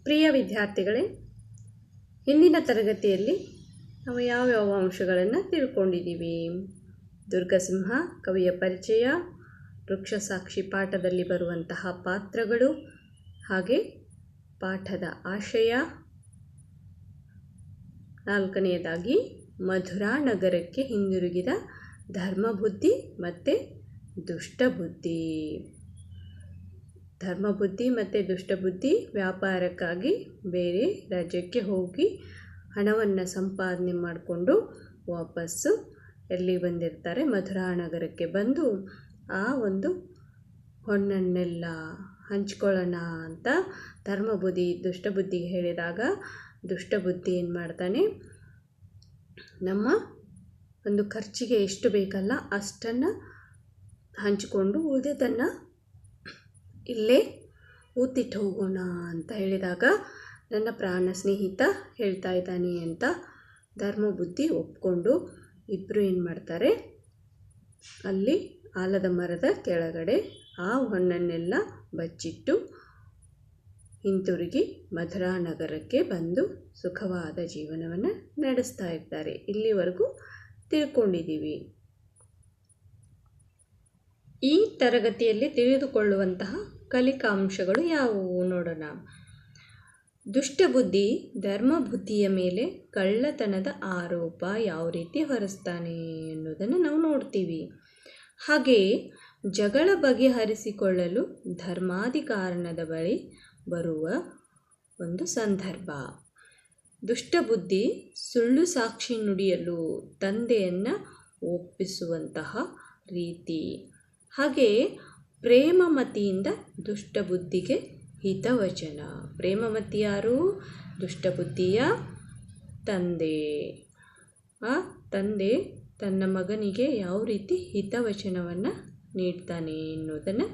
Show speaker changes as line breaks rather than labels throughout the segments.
ಪ್ರಿಯ ವಿದ್ಯಾರ್ಥಿಗಳೇ, ಹಿಂದಿನ ತರಗತಿಯಲ್ಲಿ ನಾವು ಯಾವ್ಯಾವ ಅಂಶಗಳನ್ನು ತಿಳ್ಕೊಂಡಿದ್ದೀವಿ? ದುರ್ಗಸಿಂಹ ಕವಿಯ ಪರಿಚಯ, ವೃಕ್ಷಸಾಕ್ಷಿ ಪಾಠದಲ್ಲಿ ಬರುವಂತಹ ಪಾತ್ರಗಳು, ಹಾಗೆ ಪಾಠದ ಆಶಯ, ನಾಲ್ಕನೆಯದಾಗಿ ಮಧುರಾ ನಗರಕ್ಕೆ ಹಿಂದಿರುಗಿದ ಧರ್ಮಬುದ್ಧಿ ಮತ್ತು ದುಷ್ಟಬುದ್ಧಿ. ಧರ್ಮಬುದ್ಧಿ ಮತ್ತು ದುಷ್ಟಬುದ್ಧಿ ವ್ಯಾಪಾರಕ್ಕಾಗಿ ಬೇರೆ ರಾಜ್ಯಕ್ಕೆ ಹೋಗಿ ಹಣವನ್ನು ಸಂಪಾದನೆ ಮಾಡಿಕೊಂಡು ವಾಪಸ್ಸು ಎಲ್ಲಿ ಬಂದಿರ್ತಾರೆ, ಮಧುರಾ ನಗರಕ್ಕೆ ಬಂದು ಆ ಒಂದು ಹೊನ್ನನ್ನೆಲ್ಲ ಹಂಚ್ಕೊಳ್ಳೋಣ ಅಂತ ಧರ್ಮಬುದ್ಧಿ ದುಷ್ಟಬುದ್ಧಿಗೆ ಹೇಳಿದಾಗ ದುಷ್ಟಬುದ್ಧಿ ಏನು ಮಾಡ್ತಾನೆ, ನಮ್ಮ ಒಂದು ಖರ್ಚಿಗೆ ಎಷ್ಟು ಬೇಕಲ್ಲ ಅಷ್ಟನ್ನು ಹಂಚಿಕೊಂಡು ಉಳಿದನ್ನು ಇಲ್ಲೇ ಊತಿಟ್ಟು ಹೋಗೋಣ ಅಂತ ಹೇಳಿದಾಗ ನನ್ನ ಪ್ರಾಣ ಸ್ನೇಹಿತ ಹೇಳ್ತಾ ಇದ್ದಾನೆ ಅಂತ ಧರ್ಮಬುದ್ಧಿ ಒಪ್ಕೊಂಡು ಇಬ್ಬರು ಏನು ಮಾಡ್ತಾರೆ, ಅಲ್ಲಿ ಆಲದ ಮರದ ಕೆಳಗಡೆ ಆ ಹೊನ್ನನ್ನೆಲ್ಲ ಬಚ್ಚಿಟ್ಟು ಹಿಂತಿರುಗಿ ಮಧುರಾ ನಗರಕ್ಕೆ ಬಂದು ಸುಖವಾದ ಜೀವನವನ್ನು ನಡೆಸ್ತಾ ಇರ್ತಾರೆ. ಇಲ್ಲಿವರೆಗೂ ತಿಳ್ಕೊಂಡಿದ್ದೀವಿ. ಈ ತರಗತಿಯಲ್ಲಿ ತಿಳಿದುಕೊಳ್ಳುವಂತಹ ಕಲಿಕಾಂಶಗಳು ಯಾವುವು ನೋಡೋಣ. ದುಷ್ಟಬುದ್ಧಿ ಧರ್ಮಬುದ್ಧಿಯ ಮೇಲೆ ಕಳ್ಳತನದ ಆರೋಪ ಯಾವ ರೀತಿ ಹೊರಿಸ್ತಾನೆ ಅನ್ನೋದನ್ನು ನಾವು ನೋಡ್ತೀವಿ. ಹಾಗೆಯೇ ಜಗಳ ಬಗೆಹರಿಸಿಕೊಳ್ಳಲು ಧರ್ಮಾಧಿಕಾರಣದ ಬಳಿ ಬರುವ ಒಂದು ಸಂದರ್ಭ. ದುಷ್ಟಬುದ್ಧಿ ಸುಳ್ಳು ಸಾಕ್ಷಿ ನುಡಿಯಲು ತಂದೆಯನ್ನು ಒಪ್ಪಿಸುವಂತಹ ರೀತಿ. ಹಾಗೆಯೇ ಪ್ರೇಮಮತಿಯಿಂದ ದುಷ್ಟಬುದ್ಧಿಗೆ ಹಿತವಚನ. ಪ್ರೇಮಮತಿ ಯಾರು? ದುಷ್ಟಬುದ್ಧಿಯ ತಂದೆ. ಆ ತಂದೆ ತನ್ನ ಮಗನಿಗೆ ಯಾವ ರೀತಿ ಹಿತವಚನವನ್ನು ನೀಡ್ತಾನೆ ಎನ್ನುವುದನ್ನು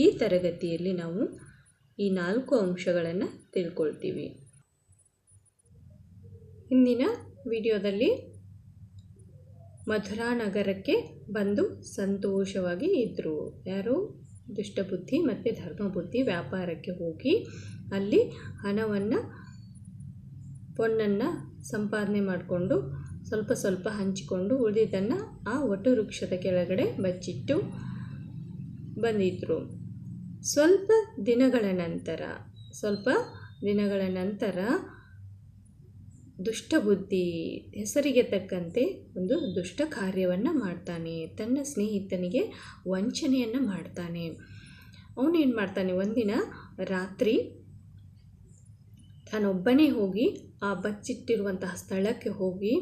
ಈ ತರಗತಿಯಲ್ಲಿ ನಾವು ಈ 4 ಅಂಶಗಳನ್ನು ತಿಳ್ಕೊಳ್ತೀವಿ. ಹಿಂದಿನ ವಿಡಿಯೋದಲ್ಲಿ ಮಧುರಾ ನಗರಕ್ಕೆ ಬಂದು ಸಂತೋಷವಾಗಿ ಇದ್ದರು. ಯಾರು? ದುಷ್ಟಬುದ್ಧಿ ಮತ್ತು ಧರ್ಮಬುದ್ಧಿ ವ್ಯಾಪಾರಕ್ಕೆ ಹೋಗಿ ಅಲ್ಲಿ ಹಣವನ್ನು ಪೊನ್ನನ್ನು ಸಂಪಾದನೆ ಮಾಡಿಕೊಂಡು ಸ್ವಲ್ಪ ಸ್ವಲ್ಪ ಹಂಚಿಕೊಂಡು ಉಳಿದಿದ್ದನ್ನು ಆ ವಟವೃಕ್ಷದ ಕೆಳಗಡೆ ಬಚ್ಚಿಟ್ಟು ಬಂದಿದ್ದರು. ಸ್ವಲ್ಪ ದಿನಗಳ ನಂತರ ದುಷ್ಟಬುದ್ಧಿ ಹೆಸರಿಗೆ ತಕ್ಕಂತೆ ಒಂದು ದುಷ್ಟ ಕಾರ್ಯವನ್ನು ಮಾಡ್ತಾನೆ. ತನ್ನ ಸ್ನೇಹಿತನಿಗೆ ವಂಚನೆಯನ್ನು ಮಾಡ್ತಾನೆ. ಅವನೇನು ಮಾಡ್ತಾನೆ, ಒಂದಿನ ರಾತ್ರಿ ತಾನೊಬ್ಬನೇ ಹೋಗಿ ಆ ಬಚ್ಚಿಟ್ಟಿರುವಂತಹ ಸ್ಥಳಕ್ಕೆ ಹೋಗಿ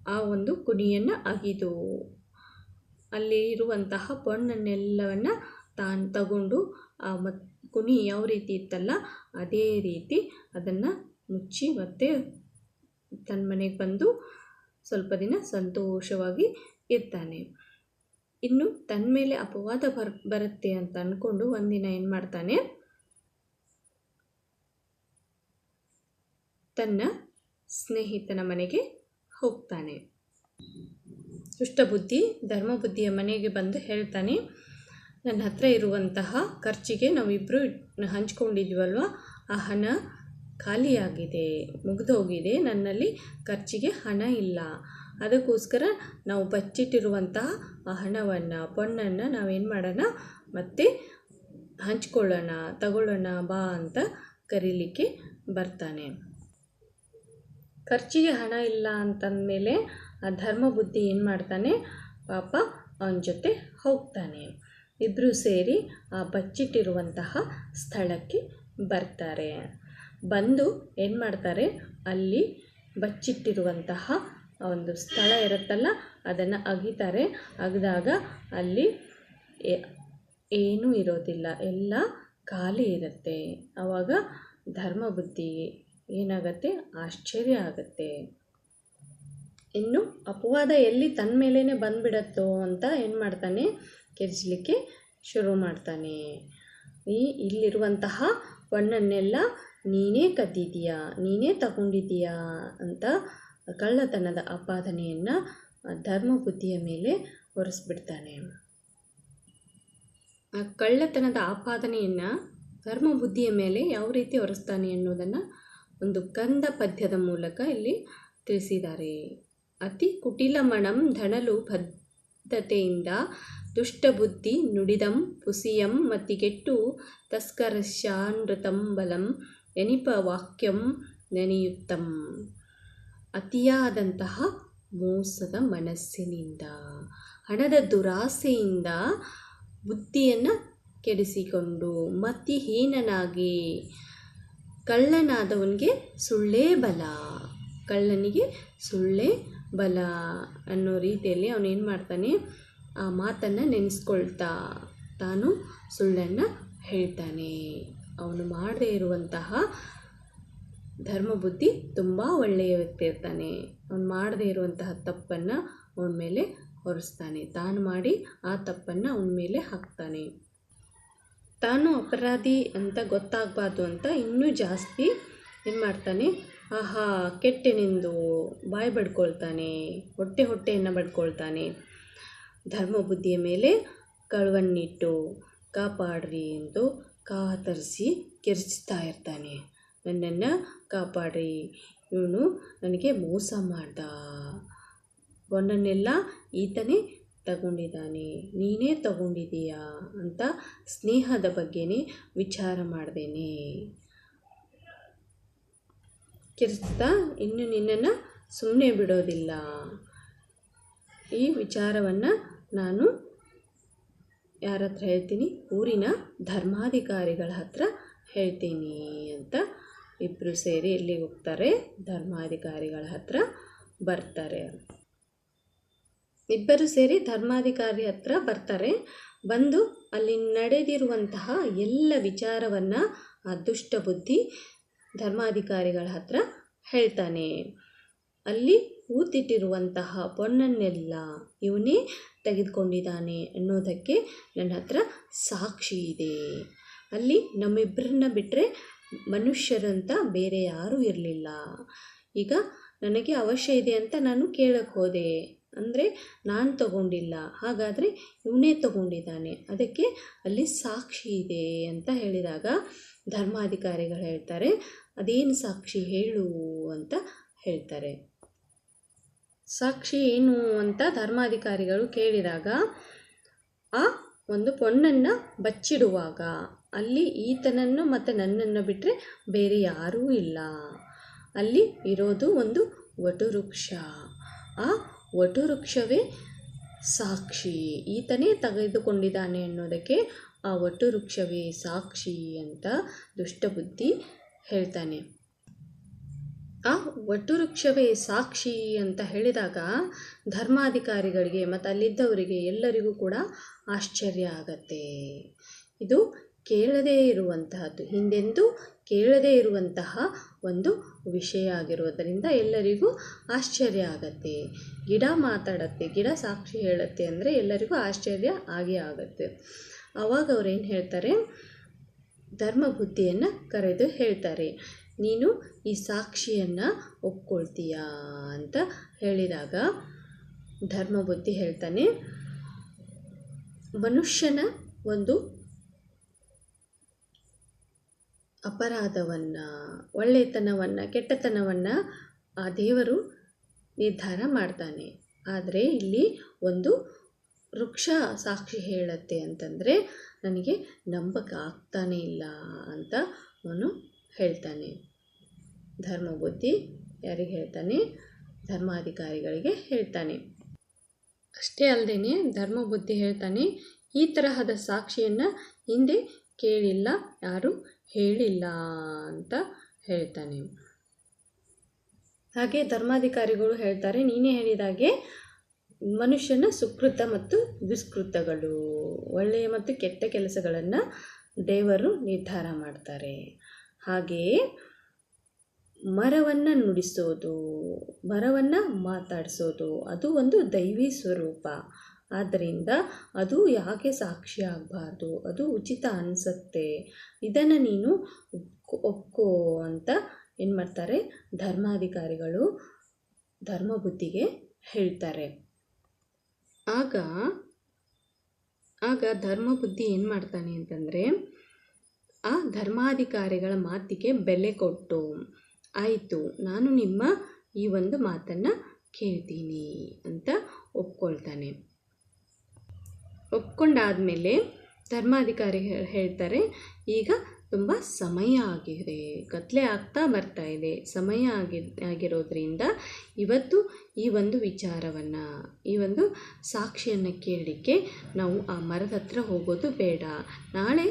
ಆ ಒಂದು ಕುಣಿಯನ್ನು ಅಗಿದು ಅಲ್ಲಿ ಇರುವಂತಹ ಪೊನ್ನನ್ನೆಲ್ಲವನ್ನು ತಾನು ತಗೊಂಡು ಆ ಕುಣಿ ಯಾವ ರೀತಿ ಇತ್ತಲ್ಲ ಅದೇ ರೀತಿ ಅದನ್ನು ಮುಚ್ಚಿ ಮತ್ತೆ ತನ್ನ ಮನೆಗೆ ಬಂದು ಸ್ವಲ್ಪ ದಿನ ಸಂತೋಷವಾಗಿ ಇರ್ತಾನೆ. ಇನ್ನು ತನ್ನ ಮೇಲೆ ಅಪವಾದ ಬರುತ್ತೆ ಅಂತ ಅಂದ್ಕೊಂಡು ಒಂದಿನ ಏನು ಮಾಡ್ತಾನೆ, ತನ್ನ ಸ್ನೇಹಿತನ ಮನೆಗೆ ಹೋಗ್ತಾನೆ. ದುಷ್ಟಬುದ್ಧಿ ಧರ್ಮಬುದ್ಧಿಯ ಮನೆಗೆ ಬಂದು ಹೇಳ್ತಾನೆ, ನನ್ನ ಹತ್ರ ಇರುವಂತಹ ಖರ್ಚಿಗೆ ನಾವಿಬ್ಬರು ಹಂಚ್ಕೊಂಡಿದ್ವಲ್ವ, ಆ ಹಣ ಖಾಲಿಯಾಗಿದೆ, ಮುಗಿದೋಗಿದೆ, ನನ್ನಲ್ಲಿ ಖರ್ಚಿಗೆ ಹಣ ಇಲ್ಲ. ಅದಕ್ಕೋಸ್ಕರ ನಾವು ಬಚ್ಚಿಟ್ಟಿರುವಂತಹ ಆ ಹಣವನ್ನು ಪೊನ್ನನ್ನು ನಾವೇನು ಮಾಡೋಣ, ಮತ್ತೆ ಹಂಚ್ಕೊಳ್ಳೋಣ, ತಗೊಳ್ಳೋಣ ಬಾ ಅಂತ ಕರೀಲಿಕ್ಕೆ ಬರ್ತಾನೆ. ಖರ್ಚಿಗೆ ಹಣ ಇಲ್ಲ ಅಂತಂದಮೇಲೆ ಆ ಧರ್ಮಬುದ್ಧಿ ಏನು ಮಾಡ್ತಾನೆ, ಪಾಪ ಅವನ ಜೊತೆ ಹೋಗ್ತಾನೆ. ಇಬ್ಬರು ಸೇರಿ ಆ ಬಚ್ಚಿಟ್ಟಿರುವಂತಹ ಸ್ಥಳಕ್ಕೆ ಬರ್ತಾರೆ. ಬಂದು ಏನು ಮಾಡ್ತಾರೆ, ಅಲ್ಲಿ ಬಚ್ಚಿಟ್ಟಿರುವಂತಹ ಒಂದು ಸ್ಥಳ ಇರುತ್ತಲ್ಲ ಅದನ್ನು ಅಗಿತಾರೆ. ಅಗಿದಾಗ ಅಲ್ಲಿ ಏನೂ ಇರೋದಿಲ್ಲ, ಎಲ್ಲ ಖಾಲಿ ಇರುತ್ತೆ. ಆವಾಗ ಧರ್ಮಬುದ್ಧಿ ಏನಾಗತ್ತೆ, ಆಶ್ಚರ್ಯ ಆಗತ್ತೆ. ಇನ್ನು ಅಪವಾದ ಎಲ್ಲಿ ತನ್ನ ಮೇಲೇ ಬಂದುಬಿಡತ್ತೋ ಅಂತ ಏನು ಮಾಡ್ತಾನೆ, ಕೆರಿಸಲಿಕ್ಕೆ ಶುರು ಮಾಡ್ತಾನೆ. ಇಲ್ಲಿರುವಂತಹ ಪೊನ್ನನ್ನೆಲ್ಲ ನೀನೇ ಕದ್ದಿದ್ದೀಯಾ, ನೀನೇ ತಗೊಂಡಿದ್ದೀಯಾ ಅಂತ ಕಳ್ಳತನದ ಆಪಾದನೆಯನ್ನು ಧರ್ಮಬುದ್ಧಿಯ ಮೇಲೆ ಹೊರಿಸ್ಬಿಡ್ತಾನೆ. ಆ ಕಳ್ಳತನದ ಆಪಾದನೆಯನ್ನು ಧರ್ಮಬುದ್ಧಿಯ ಮೇಲೆ ಯಾವ ರೀತಿ ಹೊರಿಸ್ತಾನೆ ಅನ್ನೋದನ್ನು ಒಂದು ಕಂದ ಪದ್ಯದ ಮೂಲಕ ಇಲ್ಲಿ ತಿಳಿಸಿದ್ದಾರೆ. ಅತಿ ಕುಟಿಲಮಣಂ ಧಣಲು ಬದ್ಧತೆಯಿಂದ ದುಷ್ಟಬುದ್ಧಿ ನುಡಿದಂ ಪುಸಿಯಂ ಮತಿಗೆಟ್ಟು ತಸ್ಕರಶ್ಯಾನೃತಂ ಬಲಂ ಎನಿಪ ವಾಕ್ಯಂ ನೆನೆಯುತ್ತಂ. ಅತಿಯಾದಂತಹ ಮೋಸದ ಮನಸ್ಸಿನಿಂದ, ಹಣದ ದುರಾಸೆಯಿಂದ ಬುದ್ಧಿಯನ್ನು ಕೆಡಿಸಿಕೊಂಡು ಮತಿಹೀನನಾಗಿ, ಕಳ್ಳನಾದವನಿಗೆ ಸುಳ್ಳೇ ಬಲ, ಕಳ್ಳನಿಗೆ ಸುಳ್ಳೇ ಬಲ ಅನ್ನೋ ರೀತಿಯಲ್ಲಿ ಅವನೇನು ಮಾಡ್ತಾನೆ, ಆ ಮಾತನ್ನು ನೆನೆಸ್ಕೊಳ್ತಾ ತಾನು ಸುಳ್ಳನ್ನು ಹೇಳ್ತಾನೆ. ಅವನು ಮಾಡದೇ ಇರುವಂತಹ ಧರ್ಮಬುದ್ಧಿ ತುಂಬ ಒಳ್ಳೆಯ ವ್ಯಕ್ತಿ ಇರ್ತಾನೆ. ಅವನು ಮಾಡದೇ ಇರುವಂತಹ ತಪ್ಪನ್ನು ಅವನ ಮೇಲೆ ಹೊರಿಸ್ತಾನೆ. ತಾನು ಮಾಡಿ ಆ ತಪ್ಪನ್ನು ಅವನ ಮೇಲೆ ಹಾಕ್ತಾನೆ. ತಾನು ಅಪರಾಧಿ ಅಂತ ಗೊತ್ತಾಗಬಾರ್ದು ಅಂತ ಇನ್ನೂ ಜಾಸ್ತಿ ಏನು ಮಾಡ್ತಾನೆ, ಆಹಾ ಕೆಟ್ಟೆನೆಂದು ಬಾಯಿ ಬಡ್ಕೊಳ್ತಾನೆ, ಹೊಟ್ಟೆಯನ್ನು ಬಡ್ಕೊಳ್ತಾನೆ. ಧರ್ಮಬುದ್ಧಿಯ ಮೇಲೆ ಕಳುವನ್ನಿಟ್ಟು ಕಾಪಾಡ್ರಿ ಎಂದು ಕಾತರಿಸಿ ಕಿರ್ಚ್ತಾ ಇರ್ತಾನೆ. ನನ್ನನ್ನು ಕಾಪಾಡ್ರಿ, ಇವನು ನನಗೆ ಮೋಸ ಮಾಡ್ದ, ಒಂದನ್ನೆಲ್ಲ ಈತನೇ ತಗೊಂಡಿದ್ದಾನೆ, ನೀನೇ ತಗೊಂಡಿದ್ದೀಯಾ ಅಂತ ಸ್ನೇಹದ ಬಗ್ಗೆನೇ ವಿಚಾರ ಮಾಡ್ದೇನೆ ಕಿರ್ಚ್ತಾ ಇನ್ನು ನಿನ್ನನ್ನು ಸುಮ್ಮನೆ ಬಿಡೋದಿಲ್ಲ, ಈ ವಿಚಾರವನ್ನು ನಾನು ಯಾರ ಹತ್ರ ಹೇಳ್ತೀನಿ, ಊರಿನ ಧರ್ಮಾಧಿಕಾರಿಗಳ ಹತ್ರ ಹೇಳ್ತೀನಿ ಅಂತ ಇಬ್ಬರು ಸೇರಿ ಎಲ್ಲಿಗೆ ಹೋಗ್ತಾರೆ, ಧರ್ಮಾಧಿಕಾರಿಗಳ ಹತ್ರ ಬರ್ತಾರೆ. ಇಬ್ಬರು ಸೇರಿ ಧರ್ಮಾಧಿಕಾರಿ ಹತ್ರ ಬರ್ತಾರೆ. ಬಂದು ಅಲ್ಲಿ ನಡೆದಿರುವಂತಹ ಎಲ್ಲ ವಿಚಾರವನ್ನು ಆ ದುಷ್ಟ ಬುದ್ಧಿ ಧರ್ಮಾಧಿಕಾರಿಗಳ ಹತ್ರ ಹೇಳ್ತಾನೆ. ಅಲ್ಲಿ ಊತಿಟ್ಟಿರುವಂತಹ ಪೊನ್ನನ್ನೆಲ್ಲ ಇವನೇ ತೆಗೆದುಕೊಂಡಿದ್ದಾನೆ ಅನ್ನೋದಕ್ಕೆ ನನ್ನ ಹತ್ರ ಸಾಕ್ಷಿ ಇದೆ. ಅಲ್ಲಿ ನಮ್ಮಿಬ್ಬರನ್ನ ಬಿಟ್ಟರೆ ಮನುಷ್ಯರಂತ ಬೇರೆ ಯಾರೂ ಇರಲಿಲ್ಲ. ಈಗ ನನಗೆ ಅವಶ್ಯ ಇದೆ ಅಂತ ನಾನು ಕೇಳಕ್ಕೆ ಹೋದೆ, ಅಂದರೆ ನಾನು ತಗೊಂಡಿಲ್ಲ, ಹಾಗಾದರೆ ಇವನೇ ತಗೊಂಡಿದ್ದಾನೆ, ಅದಕ್ಕೆ ಅಲ್ಲಿ ಸಾಕ್ಷಿ ಇದೆ ಅಂತ ಹೇಳಿದಾಗ ಧರ್ಮಾಧಿಕಾರಿಗಳು ಹೇಳ್ತಾರೆ, ಅದೇನು ಸಾಕ್ಷಿ ಹೇಳು ಅಂತ ಹೇಳ್ತಾರೆ. ಸಾಕ್ಷಿ ಏನು ಅಂತ ಧರ್ಮಾಧಿಕಾರಿಗಳು ಕೇಳಿದಾಗ, ಆ ಒಂದು ಪೊನ್ನನ್ನು ಬಚ್ಚಿಡುವಾಗ ಅಲ್ಲಿ ಈತನನ್ನು ಮತ್ತು ನನ್ನನ್ನು ಬಿಟ್ಟರೆ ಬೇರೆ ಯಾರೂ ಇಲ್ಲ. ಅಲ್ಲಿ ಇರೋದು ಒಂದು ವಟವೃಕ್ಷ. ಆ ವಟವೃಕ್ಷವೇ ಸಾಕ್ಷಿ, ಈತನೇ ತೆಗೆದುಕೊಂಡಿದ್ದಾನೆ ಅನ್ನೋದಕ್ಕೆ ಆ ವಟವೃಕ್ಷವೇ ಸಾಕ್ಷಿ ಅಂತ ದುಷ್ಟಬುದ್ಧಿ ಹೇಳ್ತಾನೆ. ಆ ವಟವೃಕ್ಷವೇ ಸಾಕ್ಷಿ ಅಂತ ಹೇಳಿದಾಗ ಧರ್ಮಾಧಿಕಾರಿಗಳಿಗೆ ಮತ್ತು ಅಲ್ಲಿದ್ದವರಿಗೆ ಎಲ್ಲರಿಗೂ ಕೂಡ ಆಶ್ಚರ್ಯ ಆಗತ್ತೆ. ಇದು ಕೇಳದೇ ಇರುವಂತಹದ್ದು, ಹಿಂದೆಂದೂ ಕೇಳದೇ ಇರುವಂತಹ ಒಂದು ವಿಷಯ ಆಗಿರುವುದರಿಂದ ಎಲ್ಲರಿಗೂ ಆಶ್ಚರ್ಯ ಆಗತ್ತೆ. ಗಿಡ ಮಾತಾಡತ್ತೆ, ಗಿಡ ಸಾಕ್ಷಿ ಹೇಳುತ್ತೆ ಅಂದರೆ ಎಲ್ಲರಿಗೂ ಆಶ್ಚರ್ಯ ಆಗೇ ಆಗತ್ತೆ. ಆವಾಗ ಅವ್ರೇನು ಹೇಳ್ತಾರೆ, ಧರ್ಮಬುದ್ಧಿಯನ್ನು ಕರೆದು ಹೇಳ್ತಾರೆ, ನೀನು ಈ ಸಾಕ್ಷಿಯನ್ನು ಒಪ್ಕೊಳ್ತೀಯಾ ಅಂತ ಹೇಳಿದಾಗ ಧರ್ಮಬುದ್ಧಿ ಹೇಳ್ತಾನೆ, ಮನುಷ್ಯನ ಒಂದು ಅಪರಾಧವನ್ನು, ಒಳ್ಳೆತನವನ್ನು, ಕೆಟ್ಟತನವನ್ನು ಆ ದೇವರು ನಿರ್ಧಾರ ಮಾಡ್ತಾನೆ. ಆದರೆ ಇಲ್ಲಿ ಒಂದು ವೃಕ್ಷ ಸಾಕ್ಷಿ ಹೇಳುತ್ತೆ ಅಂತಂದರೆ ನನಗೆ ನಂಬಕ್ಕೆ ಆಗ್ತಾನೇ ಇಲ್ಲ ಅಂತ ಅವನು ಹೇಳ್ತಾನೆ. ಧರ್ಮಬುದ್ಧಿ ಯಾರಿಗೆ ಹೇಳ್ತಾನೆ, ಧರ್ಮಾಧಿಕಾರಿಗಳಿಗೆ ಹೇಳ್ತಾನೆ. ಅಷ್ಟೇ ಅಲ್ಲದೆ ಧರ್ಮಬುದ್ಧಿ ಹೇಳ್ತಾನೆ, ಈ ತರಹದ ಸಾಕ್ಷಿಯನ್ನು ಹಿಂದೆ ಕೇಳಿಲ್ಲ, ಯಾರೂ ಹೇಳಿಲ್ಲ ಅಂತ ಹೇಳ್ತಾನೆ. ಹಾಗೆ ಧರ್ಮಾಧಿಕಾರಿಗಳು ಹೇಳ್ತಾರೆ, ನೀನೇ ಹೇಳಿದಾಗೆ ಮನುಷ್ಯನ ಸುಕೃತ ಮತ್ತು ದುಷ್ಕೃತಗಳು, ಒಳ್ಳೆಯ ಮತ್ತು ಕೆಟ್ಟ ಕೆಲಸಗಳನ್ನು ದೇವರು ನಿರ್ಧಾರ ಮಾಡ್ತಾರೆ. ಹಾಗೆಯೇ ಮರವನ್ನು ನುಡಿಸೋದು, ಮರವನ್ನು ಮಾತಾಡಿಸೋದು ಅದು ಒಂದು ದೈವಿ ಸ್ವರೂಪ. ಆದ್ದರಿಂದ ಅದು ಯಾಕೆ ಸಾಕ್ಷಿ ಆಗಬಾರ್ದು, ಅದು ಉಚಿತ ಅನಿಸುತ್ತೆ, ಇದನ್ನು ನೀನು ಒಪ್ಕೋ ಅಂತ ಏನು ಮಾಡ್ತಾರೆ, ಧರ್ಮಾಧಿಕಾರಿಗಳು ಧರ್ಮಬುದ್ಧಿಗೆ ಹೇಳ್ತಾರೆ. ಆಗ ಧರ್ಮಬುದ್ಧಿ ಏನು ಮಾಡ್ತಾನೆ ಅಂತಂದರೆ, ಆ ಧರ್ಮಾಧಿಕಾರಿಗಳ ಮಾತಿಗೆ ಬೆಲೆ ಕೊಟ್ಟು, ಆಯಿತು ನಾನು ನಿಮ್ಮ ಈ ಒಂದು ಮಾತನ್ನು ಕೇಳ್ತೀನಿ ಅಂತ ಒಪ್ಕೊಳ್ತಾನೆ. ಒಪ್ಕೊಂಡಾದಮೇಲೆ ಧರ್ಮಾಧಿಕಾರಿಗಳು ಹೇಳ್ತಾರೆ, ಈಗ ತುಂಬ ಸಮಯ ಆಗಿದೆ, ಕತ್ಲೆ ಆಗ್ತಾ ಬರ್ತಾ ಇದೆ, ಸಮಯ ಆಗಿರೋದ್ರಿಂದ ಇವತ್ತು ಈ ಒಂದು ವಿಚಾರವನ್ನು, ಈ ಒಂದು ಸಾಕ್ಷಿಯನ್ನು ಕೇಳಲಿಕ್ಕೆ ನಾವು ಆ ಮರದ ಹತ್ರ ಹೋಗೋದು ಬೇಡ. ನಾಳೆ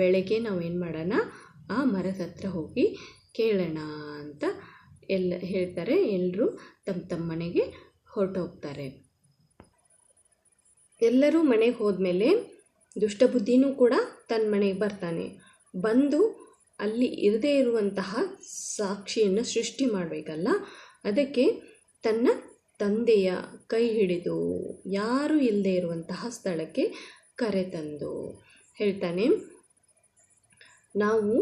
ಬೆಳಗ್ಗೆ ನಾವು ಏನು ಮಾಡೋಣ, ಆ ಮರದ ಹತ್ರ ಹೋಗಿ ಕೇಳೋಣ ಅಂತ ಹೇಳ್ತಾರೆ. ಎಲ್ಲರೂ ತಮ್ಮ ಮನೆಗೆ ಹೊರಟೋಗ್ತಾರೆ. ಎಲ್ಲರೂ ಮನೆಗೆ ಹೋದ್ಮೇಲೆ ದುಷ್ಟಬುದ್ಧಿನೂ ಕೂಡ ತನ್ನ ಮನೆಗೆ ಬರ್ತಾನೆ. ಬಂದು ಅಲ್ಲಿ ಇರದೇ ಇರುವಂತಹ ಸಾಕ್ಷಿಯನ್ನು ಸೃಷ್ಟಿ ಮಾಡಬೇಕಲ್ಲ, ಅದಕ್ಕೆ ತನ್ನ ತಂದೆಯ ಕೈ ಹಿಡಿದು ಯಾರೂ ಇಲ್ಲದೆ ಇರುವಂತಹ ಸ್ಥಳಕ್ಕೆ ಕರೆತಂದು ಹೇಳ್ತಾನೆ, ನಾವು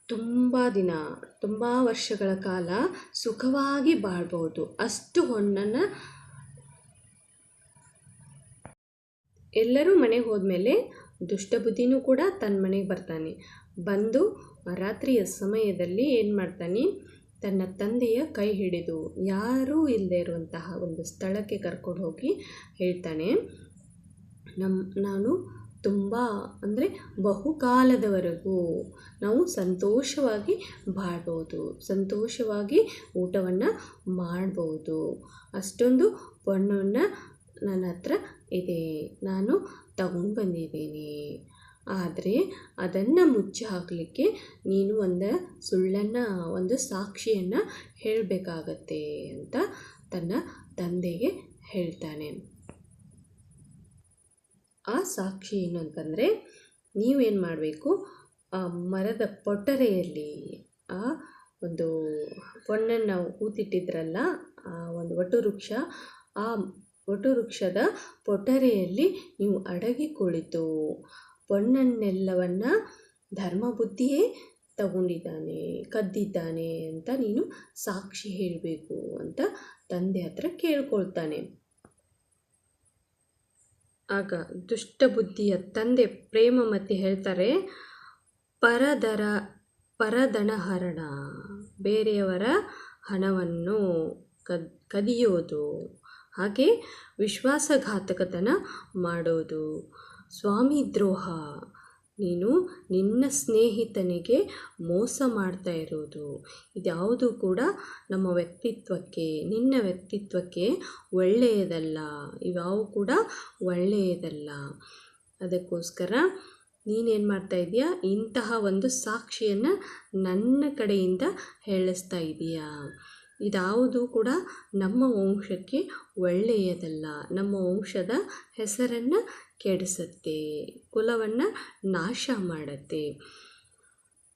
ತುಂಬ ವರ್ಷಗಳ ಕಾಲ ಸುಖವಾಗಿ ಬಾಳ್ಬೋದು, ಅಷ್ಟು ಹೊನ್ನನ್ನು. ಎಲ್ಲರೂ ಮನೆಗೆ ಹೋದ್ಮೇಲೆ ದುಷ್ಟಬುದ್ಧಿನೂ ಕೂಡ ತನ್ನ ಮನೆಗೆ ಬರ್ತಾನೆ. ಬಂದು ರಾತ್ರಿಯ ಸಮಯದಲ್ಲಿ ಏನು ಮಾಡ್ತಾನೆ, ತನ್ನ ತಂದೆಯ ಕೈ ಹಿಡಿದು ಯಾರೂ ಇಲ್ಲದೆ ಇರುವಂತಹ ಒಂದು ಸ್ಥಳಕ್ಕೆ ಕರ್ಕೊಂಡು ಹೋಗಿ ಹೇಳ್ತಾನೆ, ನಾನು ತುಂಬ ಅಂದರೆ ಬಹುಕಾಲದವರೆಗೂ ನಾವು ಸಂತೋಷವಾಗಿ ಬಾಳ್ಬೋದು, ಸಂತೋಷವಾಗಿ ಊಟವನ್ನು ಮಾಡ್ಬೋದು, ಅಷ್ಟೊಂದು ಪೊಣ್ಣನ್ನು ನನ್ನ ಹತ್ರ ಇದೆ, ನಾನು ತಗೊಂಡು ಬಂದಿದ್ದೀನಿ. ಆದರೆ ಅದನ್ನು ಮುಚ್ಚಿ ಹಾಕಲಿಕ್ಕೆ ನೀನು ಒಂದು ಸಾಕ್ಷಿಯನ್ನು ಹೇಳಬೇಕಾಗತ್ತೆ ಅಂತ ತನ್ನ ತಂದೆಗೆ ಹೇಳ್ತಾನೆ. ಆ ಸಾಕ್ಷಿ ಏನು ಅಂತಂದರೆ, ನೀವೇನು ಮಾಡಬೇಕು, ಆ ಮರದ ಪೊಟರೆಯಲ್ಲಿ ಆ ಒಂದು ಪೊಣ್ಣನ್ನು ಕೂತಿಟ್ಟಿದ್ರಲ್ಲ, ಆ ಒಂದು ವಟುವೃಕ್ಷ, ಆ ವಟುವೃಕ್ಷದ ಪೊಟರೆಯಲ್ಲಿ ನೀವು ಅಡಗಿ ಕುಳಿತು ಪೊಣ್ಣನ್ನೆಲ್ಲವನ್ನು ಧರ್ಮಬುದ್ಧಿಯೇ ತಗೊಂಡಿದ್ದಾನೆ, ಕದ್ದಿದ್ದಾನೆ ಅಂತ ನೀನು ಸಾಕ್ಷಿ ಹೇಳಬೇಕು ಅಂತ ತಂದೆ ಹತ್ರ ಕೇಳ್ಕೊಳ್ತಾನೆ. ಆಗ ದುಷ್ಟಬುದ್ಧಿಯ ತಂದೆ ಪ್ರೇಮಮತಿ ಹೇಳ್ತಾರೆ, ಪರಧನಹರಣ, ಬೇರೆಯವರ ಹಣವನ್ನು ಕದಿಯೋದು, ಹಾಗೆ ವಿಶ್ವಾಸಘಾತಕತನ ಮಾಡೋದು, ಸ್ವಾಮಿ ದ್ರೋಹ, ನೀನು ನಿನ್ನ ಸ್ನೇಹಿತನಿಗೆ ಮೋಸ ಮಾಡ್ತಾ ಇರೋದು, ಇದ್ಯಾವುದು ಕೂಡ ನಮ್ಮ ವ್ಯಕ್ತಿತ್ವಕ್ಕೆ, ನಿನ್ನ ವ್ಯಕ್ತಿತ್ವಕ್ಕೆ ಒಳ್ಳೆಯದಲ್ಲ, ಇವ್ಯಾವು ಕೂಡ ಒಳ್ಳೆಯದಲ್ಲ. ಅದಕ್ಕೋಸ್ಕರ ನೀನೇನು ಮಾಡ್ತಾ ಇದೀಯಾ, ಇಂತಹ ಒಂದು ಸಾಕ್ಷಿಯನ್ನು ನನ್ನ ಕಡೆಯಿಂದ ಹೇಳಿಸ್ತಾ ಇದೀಯಾ, ಇದ್ಯಾವುದು ಕೂಡ ನಮ್ಮ ವಂಶಕ್ಕೆ ಒಳ್ಳೆಯದಲ್ಲ, ನಮ್ಮ ವಂಶದ ಹೆಸರನ್ನು ಕೆಡಿಸುತ್ತೆ, ಕುಲವನ್ನು ನಾಶ ಮಾಡುತ್ತೆ,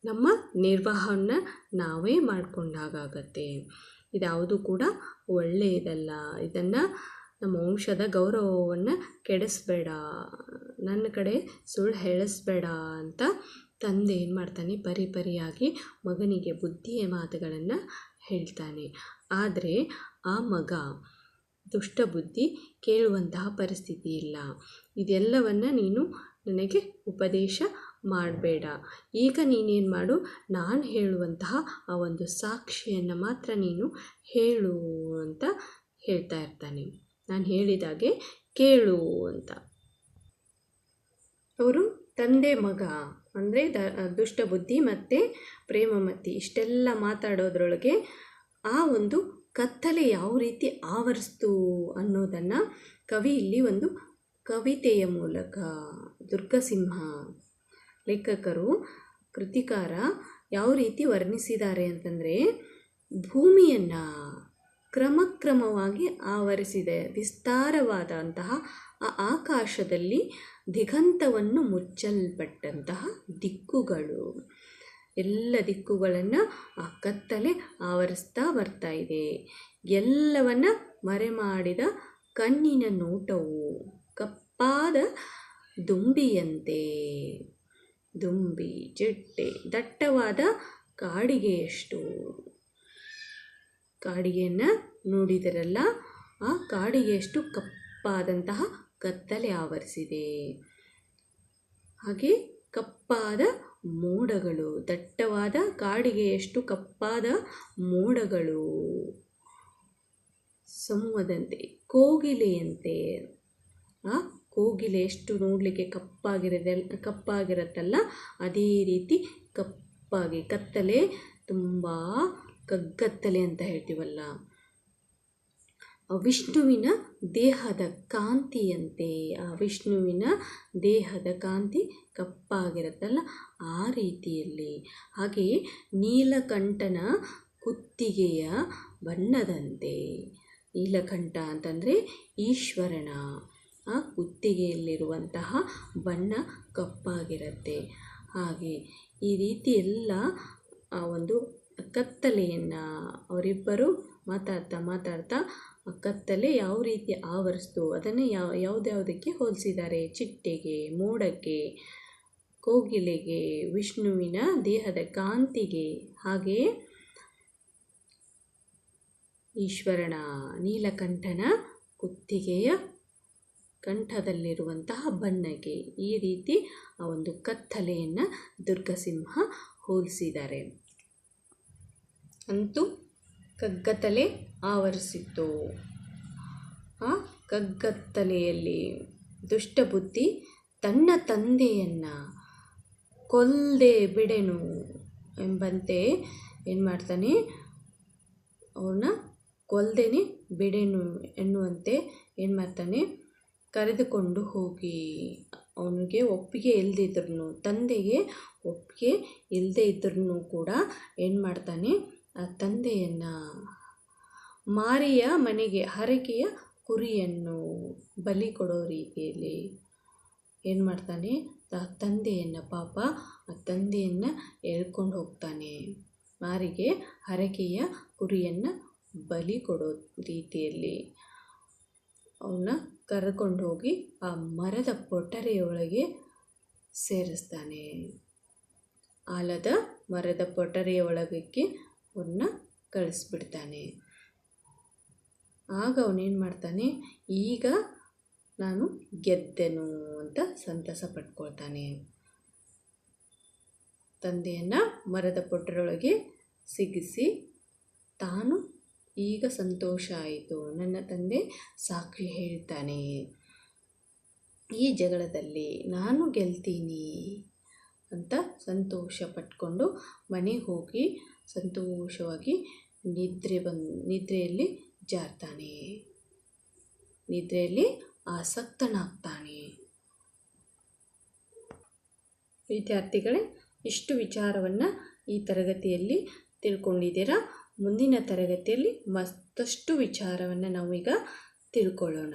ನಮ್ಮ ನಿರ್ವಾಹವನ್ನು ನಾವೇ ಮಾಡಿಕೊಂಡಾಗತ್ತೆ, ಇದ್ಯಾವುದು ಕೂಡ ಒಳ್ಳೆಯದಲ್ಲ, ಇದನ್ನು ನಮ್ಮ ವಂಶದ ಗೌರವವನ್ನು ಕೆಡಿಸ್ಬೇಡ, ನನ್ನ ಕಡೆ ಸುಳ್ಳು ಹೇಳಿಸ್ಬೇಡ ಅಂತ ತಂದೆ ಏನು ಮಾಡ್ತಾನೆ, ಪರಿಯಾಗಿ ಮಗನಿಗೆ ಬುದ್ಧಿಯ ಮಾತುಗಳನ್ನು ಹೇಳ್ತಾನೆ. ಆದರೆ ಆ ಮಗ ದುಷ್ಟಬುದ್ಧಿ ಕೇಳುವಂತಹ ಪರಿಸ್ಥಿತಿ ಇಲ್ಲ. ಇದೆಲ್ಲವನ್ನು ನೀನು ನನಗೆ ಉಪದೇಶ ಮಾಡಬೇಡ, ಈಗ ನೀನೇನು ಮಾಡು, ನಾನು ಹೇಳುವಂತಹ ಆ ಒಂದು ಸಾಕ್ಷಿಯನ್ನು ಮಾತ್ರ ನೀನು ಹೇಳು ಅಂತ ಹೇಳ್ತಾ ಇರ್ತಾನೆ. ನಾನು ಹೇಳಿದಾಗೆ ಕೇಳು ಅಂತ. ಅವರು ತಂದೆ ಮಗ ಅಂದರೆ ದುಷ್ಟಬುದ್ಧಿ ಮತ್ತು ಪ್ರೇಮಮತಿ ಇಷ್ಟೆಲ್ಲ ಮಾತಾಡೋದ್ರೊಳಗೆ ಆ ಒಂದು ಕತ್ತಲೆ ಯಾವ ರೀತಿ ಆವರಿಸ್ತು ಅನ್ನೋದನ್ನು ಕವಿ ಇಲ್ಲಿ ಒಂದು ಕವಿತೆಯ ಮೂಲಕ, ದುರ್ಗಸಿಂಹ ಲೇಖಕರು, ಕೃತಿಕಾರ ಯಾವ ರೀತಿ ವರ್ಣಿಸಿದ್ದಾರೆ ಅಂತಂದರೆ, ಭೂಮಿಯನ್ನು ಕ್ರಮಕ್ರಮವಾಗಿ ಆವರಿಸಿದೆ ವಿಸ್ತಾರವಾದಂತಹ ಆ ಆಕಾಶದಲ್ಲಿ ದಿಗಂತವನ್ನು ಮುಚ್ಚಲ್ಪಟ್ಟಂತಹ ದಿಕ್ಕುಗಳು, ಎಲ್ಲ ದಿಕ್ಕುಗಳನ್ನು ಆ ಕತ್ತಲೆ ಆವರಿಸ್ತಾ ಬರ್ತಾ ಇದೆ. ಎಲ್ಲವನ್ನ ಮರೆಮಾಡಿದ ಕಣ್ಣಿನ ನೋಟವು ಕಪ್ಪಾದ ದುಂಬಿಯಂತೆ, ದುಂಬಿ ಚಿಟ್ಟೆ ದಟ್ಟವಾದ ಕಾಡಿಗೆಯಷ್ಟು, ಕಾಡಿಗೆಯನ್ನು ನೋಡಿದರಲ್ಲ, ಆ ಕಾಡಿಗೆಯಷ್ಟು ಕಪ್ಪಾದಂತಹ ಕತ್ತಲೆ ಆವರಿಸಿದೆ. ಹಾಗೆ ಕಪ್ಪಾದ ಮೋಡಗಳು, ದಟ್ಟವಾದ ಕಾಡಿಗೆಯಷ್ಟು ಕಪ್ಪಾದ ಮೋಡಗಳು, ಸಮೂಹದಂತೆ, ಕೋಗಿಲೆಯಂತೆ. ಆ ಕೋಗಿಲೆ ಎಷ್ಟು ನೋಡಲಿಕ್ಕೆ ಕಪ್ಪಾಗಿರತ್ತಲ್ಲ, ಅದೇ ರೀತಿ ಕಪ್ಪಾಗಿ, ಕತ್ತಲೆ ತುಂಬ ಕಗ್ಗತ್ತಲೆ ಅಂತ ಹೇಳ್ತೀವಲ್ಲ, ವಿಷ್ಣುವಿನ ದೇಹದ ಕಾಂತಿಯಂತೆ. ಆ ವಿಷ್ಣುವಿನ ದೇಹದ ಕಾಂತಿ ಕಪ್ಪಾಗಿರುತ್ತಲ್ಲ, ಆ ರೀತಿಯಲ್ಲಿ. ಹಾಗೆಯೇ ನೀಲಕಂಠನ ಕುತ್ತಿಗೆಯ ಬಣ್ಣದಂತೆ. ನೀಲಕಂಠ ಅಂತಂದರೆ ಈಶ್ವರನ ಆ ಕುತ್ತಿಗೆಯಲ್ಲಿರುವಂತಹ ಬಣ್ಣ ಕಪ್ಪಾಗಿರುತ್ತೆ. ಹಾಗೆ ಈ ರೀತಿ ಎಲ್ಲ ಆ ಒಂದು ಕತ್ತಲೆಯನ್ನು ಅವರಿಬ್ಬರು ಮಾತಾಡ್ತಾ ಕತ್ತಲೆ ಯಾವ ರೀತಿ ಆವರಿಸ್ತು ಅದನ್ನು ಯಾವುದ್ಯಾವುದಕ್ಕೆ ಹೋಲಿಸಿದ್ದಾರೆ? ಚಿಟ್ಟೆಗೆ, ಮೋಡಕ್ಕೆ, ಕೋಗಿಲೆಗೆ, ವಿಷ್ಣುವಿನ ದೇಹದ ಕಾಂತಿಗೆ, ಹಾಗೆಯೇ ಈಶ್ವರನ ನೀಲಕಂಠನ ಕುತ್ತಿಗೆಯ ಕಂಠದಲ್ಲಿರುವಂತಹ ಬಣ್ಣಕ್ಕೆ. ಈ ರೀತಿ ಆ ಒಂದು ಕತ್ತಲೆಯನ್ನು ದುರ್ಗಸಿಂಹ ಹೋಲಿಸಿದ್ದಾರೆ. ಅಂತೂ ಕಗ್ಗತ್ತಲೆ ಆವರಿಸಿತ್ತು. ಆ ಕಗ್ಗತ್ತಲೆಯಲ್ಲಿ ದುಷ್ಟಬುದ್ಧಿ ತನ್ನ ತಂದೆಯನ್ನು ಕೊಲ್ಲದೆ ಬಿಡೆನು ಎಂಬಂತೆ ಏನು ಮಾಡ್ತಾನೆ, ಅವನ್ನ ಕೊಲ್ಲದೇನೆ ಬಿಡೆನು ಎನ್ನುವಂತೆ ಏನು ಮಾಡ್ತಾನೆ, ಕರೆದುಕೊಂಡು ಹೋಗಿ, ಅವನಿಗೆ ಒಪ್ಪಿಗೆ ಇಲ್ಲದಿದ್ರೂ, ತಂದೆಗೆ ಒಪ್ಪಿಗೆ ಇಲ್ಲದೆ ಇದ್ರೂ ಕೂಡ ಏನು ಮಾಡ್ತಾನೆ, ಆ ತಂದೆಯನ್ನು ಮಾರಿಯ ಮನೆಗೆ ಹರಕೆಯ ಕುರಿಯನ್ನು ಬಲಿ ಕೊಡೋ ರೀತಿಯಲ್ಲಿ ಏನು ಮಾಡ್ತಾನೆ, ಆ ತಂದೆಯನ್ನು, ಪಾಪ ಆ ತಂದೆಯನ್ನು ಎಳ್ಕೊಂಡು ಹೋಗ್ತಾನೆ. ಮಾರಿಗೆ ಹರಕೆಯ ಕುರಿಯನ್ನು ಬಲಿ ಕೊಡೋ ರೀತಿಯಲ್ಲಿ ಅವನ್ನ ಕರ್ಕೊಂಡು ಹೋಗಿ ಆ ಮರದ ಪೊಟರೆಯೊಳಗೆ ಸೇರಿಸ್ತಾನೆ. ಆಲದ ಮರದ ಪೊಟರೆಯ ಒಳಗಕ್ಕೆ ಅವನ್ನ ಕಳಿಸ್ಬಿಡ್ತಾನೆ. ಆಗ ಅವನೇನು ಮಾಡ್ತಾನೆ, ಈಗ ನಾನು ಗೆದ್ದೆನು ಅಂತ ಸಂತಸ ಪಟ್ಕೊಳ್ತಾನೆ. ತಂದೆಯನ್ನು ಮರದ ಪೊಟರೆಯೊಳಗೆ ಸಿಗಿಸಿ ತಾನು ಈಗ ಸಂತೋಷ ಆಯಿತು, ನನ್ನ ತಂದೆ ಸಾಕ್ಷಿ ಹೇಳ್ತಾನೆ, ಈ ಜಗಳದಲ್ಲಿ ನಾನು ಗೆಲ್ತೀನಿ ಅಂತ ಸಂತೋಷ ಪಟ್ಕೊಂಡು ಮನೆಗೆ ಹೋಗಿ ಸಂತೋಷವಾಗಿ ನಿದ್ರೆಯಲ್ಲಿ ಜಾರ್ತಾನೆ, ನಿದ್ರೆಯಲ್ಲಿ ಆಸಕ್ತನಾಗ್ತಾನೆ. ವಿದ್ಯಾರ್ಥಿಗಳೇ, ಇಷ್ಟು ವಿಚಾರವನ್ನು ಈ ತರಗತಿಯಲ್ಲಿ ತಿಳ್ಕೊಂಡಿದ್ದೀರಾ. ಮುಂದಿನ ತರಗತಿಯಲ್ಲಿ ಮತ್ತಷ್ಟು ವಿಚಾರವನ್ನು ನಾವೀಗ ತಿಳ್ಕೊಳ್ಳೋಣ.